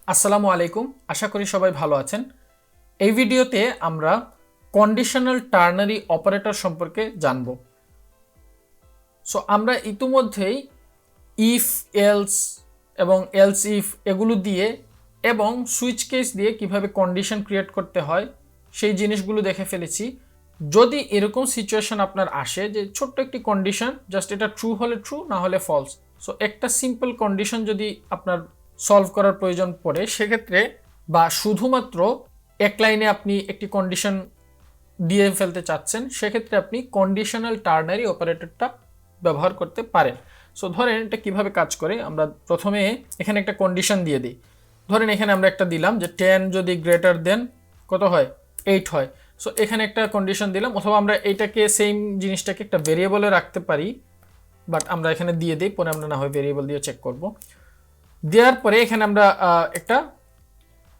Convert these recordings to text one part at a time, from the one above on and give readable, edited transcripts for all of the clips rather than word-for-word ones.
আসসালামু আলাইকুম, আশা করি সবাই ভালো আছেন। এই ভিডিওতে আমরা কন্ডিশনাল টার্নারি অপারেটর সম্পর্কে জানব। সো আমরা ইতিমধ্যেই ইফ, এলস এবং এলস ইফ এগুলো দিয়ে এবং সুইচ কেস দিয়ে কিভাবে কন্ডিশন ক্রিয়েট করতে হয় সেই জিনিসগুলো দেখে ফেলেছি। যদি এরকম সিচুয়েশন আপনার আসে যে ছোট্ট একটি কন্ডিশন, জাস্ট এটা ট্রু হলে ট্রু, না হলে ফলস, সো একটা সিম্পল কন্ডিশন যদি আপনার সলভ করার প্রয়োজন পড়ে, সেক্ষেত্রে বা শুধুমাত্র এক লাইনে আপনি একটি কন্ডিশন দিয়ে ফেলতে চাচ্ছেন, সেক্ষেত্রে আপনি কন্ডিশনাল টার্নারি অপারেটরটা ব্যবহার করতে পারেন। সো ধরেন এটা কিভাবে কাজ করে, আমরা প্রথমে এখানে একটা কন্ডিশন দিয়ে দিই। ধরেন এখানে আমরা একটা দিলাম যে 10 যদি গ্রেটার দেন কত হয়, 8 হয়। সো এখানে একটা কন্ডিশন দিলাম, অথবা আমরা এইটাকে সেম জিনিসটাকে একটা ভেরিয়েবলে রাখতে পারি, বাট আমরা এখানে দিয়ে দিই, পরে আমরা না হয় ভেরিয়েবল দিয়ে চেক করব। দেওয়ার পরে এখানে আমরা একটা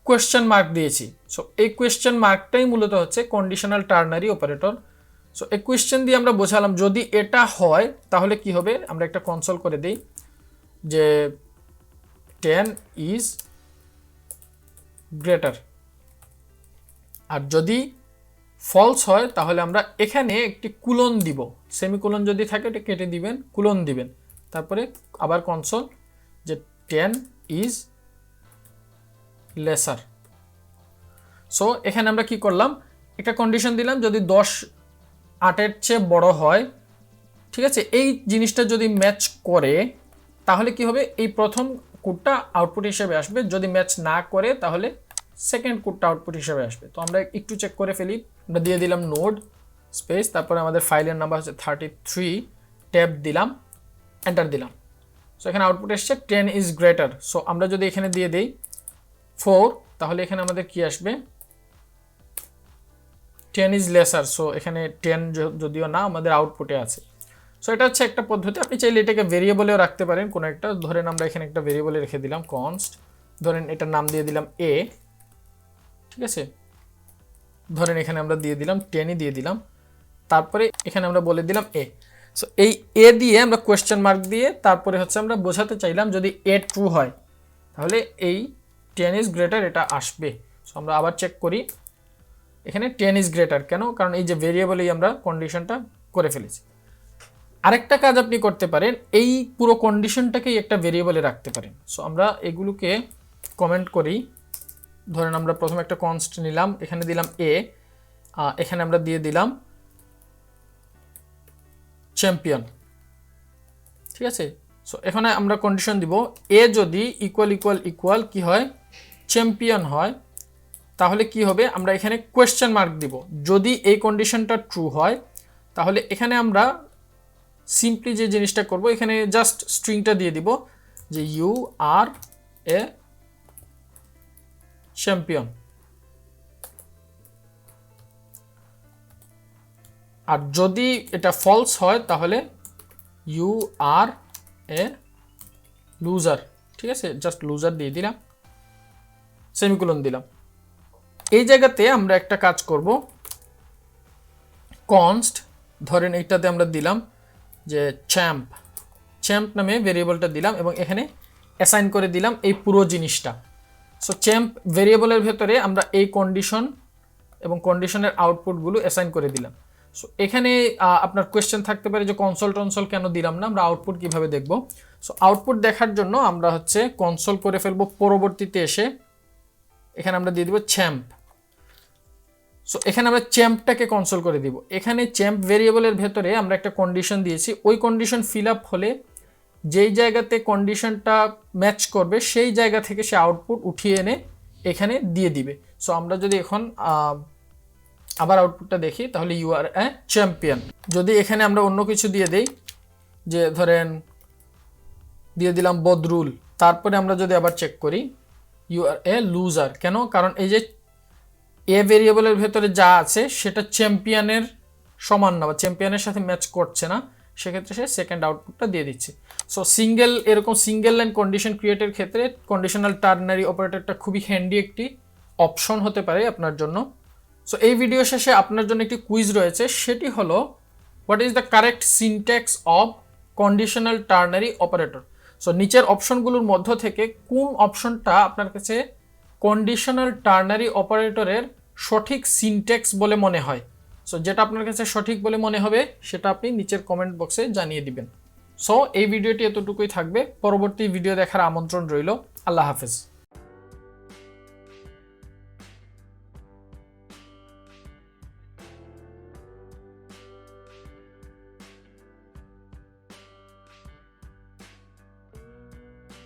কোয়েশ্চেন মার্ক দিয়েছি। সো এই কোয়েশ্চেন মার্কটাই মূলত হচ্ছে কন্ডিশনাল টার্নারি অপারেটর। সো এই কোয়েশ্চেন দিয়ে আমরা বোঝালাম যদি এটা হয় তাহলে কি হবে, আমরা একটা কনসোল করে দিই যে 10 ইজ গ্রেটার। আর যদি ফলস হয় তাহলে আমরা এখানে একটি কুলন দিব, সেমিকুলন যদি থাকে এটা কেটে দিবেন, কুলন দিবেন, তারপরে আবার কনসোল যে 10 ইজ লেসার। সো এখানে আমরা কি করলাম, একটা কন্ডিশন দিলাম যদি 10 8-এর চেয়ে বড় হয়, ঠিক আছে, এই জিনিসটা যদি ম্যাচ করে তাহলে কি হবে, এই প্রথম কোডটা আউটপুট হিসেবে আসবে। যদি ম্যাচ না করে তাহলে সেকেন্ড কোডটা আউটপুট হিসেবে আসবে। তো আমরা একটু চেক করে ফেলি। আমরা দিয়ে দিলাম নোড স্পেস, তারপরে আমাদের ফাইলের নাম্বার হচ্ছে 33, ট্যাব দিলাম, এন্টার দিলাম। সো এখানে আউটপুট এসছে 10 ইজ গ্রেটার। সো আমরা যদি এখানে দিয়ে দিই 4, তাহলে এখানে আমাদের কি আসবে, 10 ইজ লেসার। সো এখানে 10 যদিও না, আমাদের আউটপুটে আছে। সো এটা হচ্ছে একটা পদ্ধতি। আপনি চাইলে এটাকে ভেরিয়েবলেও রাখতে পারেন কোনো একটা। ধরেন আমরা এখানে একটা ভেরিয়েবলে রেখে দিলাম কনস্ট, ধরেন এটার নাম দিয়ে দিলাম এ, ঠিক আছে। ধরেন এখানে আমরা দিয়ে দিলাম 10ই দিয়ে দিলাম, তারপরে এখানে আমরা বলে দিলাম এ। সো এই এ দিয়ে আমরা কোয়েশ্চেন মার্ক দিয়ে তারপরে হচ্ছে আমরা বোঝাতে চাইলাম যদি এ ট্রু হয় তাহলে এই 10 ইজ গ্রেটার এটা আসবে। সো আমরা আবার চেক করি, এখানে 10 ইজ গ্রেটার কেন, কারণ এই যে ভেরিয়েবলেই আমরা কন্ডিশনটা করে ফেলেছি। আরেকটা কাজ আপনি করতে পারেন, এই পুরো কন্ডিশনটাকেই একটা ভেরিয়েবলে রাখতে পারেন। সো আমরা এগুলোকে কমেন্ট করি। ধরেন আমরা প্রথমে একটা কনস্ট নিলাম, এখানে দিলাম এ, এখানে আমরা দিয়ে দিলাম চ্যাম্পিয়ন, ঠিক আছে। সো এখানে আমরা কন্ডিশন দিব এ যদি ইকুয়াল ইকুয়াল ইকুয়াল কি হয়, চ্যাম্পিয়ন হয়, তাহলে কি হবে, আমরা এখানে কোয়েশ্চেন মার্ক দিব। যদি এই কন্ডিশনটা ট্রু হয় তাহলে এখানে আমরা সিম্পলি যে জিনিসটা করব, এখানে জাস্ট স্ট্রিংটা দিয়ে দিব যে ইউ আর এ চ্যাম্পিয়ন। আর যদি এটা ফলস হয় তাহলে ইউ আর এ লুজার, ঠিক আছে, জাস্ট লুজার দিয়ে দিলাম, সেমিকোলন দিলাম। এই জায়গাতে আমরা একটা কাজ করব, কনস্ট ধরেন এইটাতে আমরা দিলাম যে চ্যাম্প নামে ভেরিয়েবলটা দিলাম এবং এখানে অ্যাসাইন করে দিলাম এই পুরো জিনিসটা। সো চ্যাম্প ভেরিয়েবলের ভেতরে আমরা এই কন্ডিশন এবং কন্ডিশনের আউটপুটগুলো অ্যাসাইন করে দিলাম। সো এখানে আপনার কোয়েশ্চেন থাকতে পারে যে কনসোল টনসোল কেন দিলাম না, আমরা আউটপুট কিভাবে দেখব। সো আউটপুট দেখার জন্য আমরা হচ্ছে কনসোল করে ফেলবো, পরবর্তীতে এসে এখানে আমরা দিয়ে দিব চ্যাম্প। সো এখানে আমরা চ্যাম্পটাকে কনসোল করে দিব। এখানে চ্যাম্প ভেরিয়েবলের ভেতরে আমরা একটা কন্ডিশন দিয়েছি, ওই কন্ডিশন ফিল আপ হলে যেই জায়গাতে কন্ডিশনটা ম্যাচ করবে সেই জায়গা থেকে সে আউটপুট উঠিয়ে এনে এখানে দিয়ে দিবে। সো আমরা যদি এখন আবার আউটপুটটা দেখি তাহলে ইউ আর এ চ্যাম্পিয়ন। যদি এখানে আমরা অন্য কিছু দিয়ে দেই, যে ধরেন দিয়ে দিলাম বদরুল, তারপরে আমরা যদি আবার চেক করি ইউ আর এ লুজার। কেন, কারণ এই যে এ ভেরিয়েবলের ভেতরে যা আছে সেটা চ্যাম্পিয়নের সমান না বা চ্যাম্পিয়নের সাথে ম্যাচ করছে না, সেক্ষেত্রে সে সেকেন্ড আউটপুটটা দিয়ে দিচ্ছে। সো এরকম সিঙ্গেল লাইন কন্ডিশন ক্রিয়েটের ক্ষেত্রে কন্ডিশনাল টার্নারি অপারেটরটা খুবই হ্যান্ডি একটি অপশন হতে পারে আপনার জন্য। সো এই ভিডিও শেষে আপনার জন্য একটি কুইজ রয়েছে, সেটি হলো what is the correct syntax of conditional ternary operator. So নিচের অপশনগুলোর মধ্য থেকে কোন অপশনটা আপনার কাছে কন্ডিশনাল টার্নারি অপারেটরের সঠিক সিনট্যাক্স বলে মনে হয়? সো যেটা আপনার কাছে সঠিক বলে মনে হবে সেটা আপনি নিচের কমেন্ট বক্সে জানিয়ে দিবেন। সো এই ভিডিওটি এতটুকুই থাকবে, পরবর্তী ভিডিও দেখার আমন্ত্রণ রইল। আল্লাহ হাফেজ।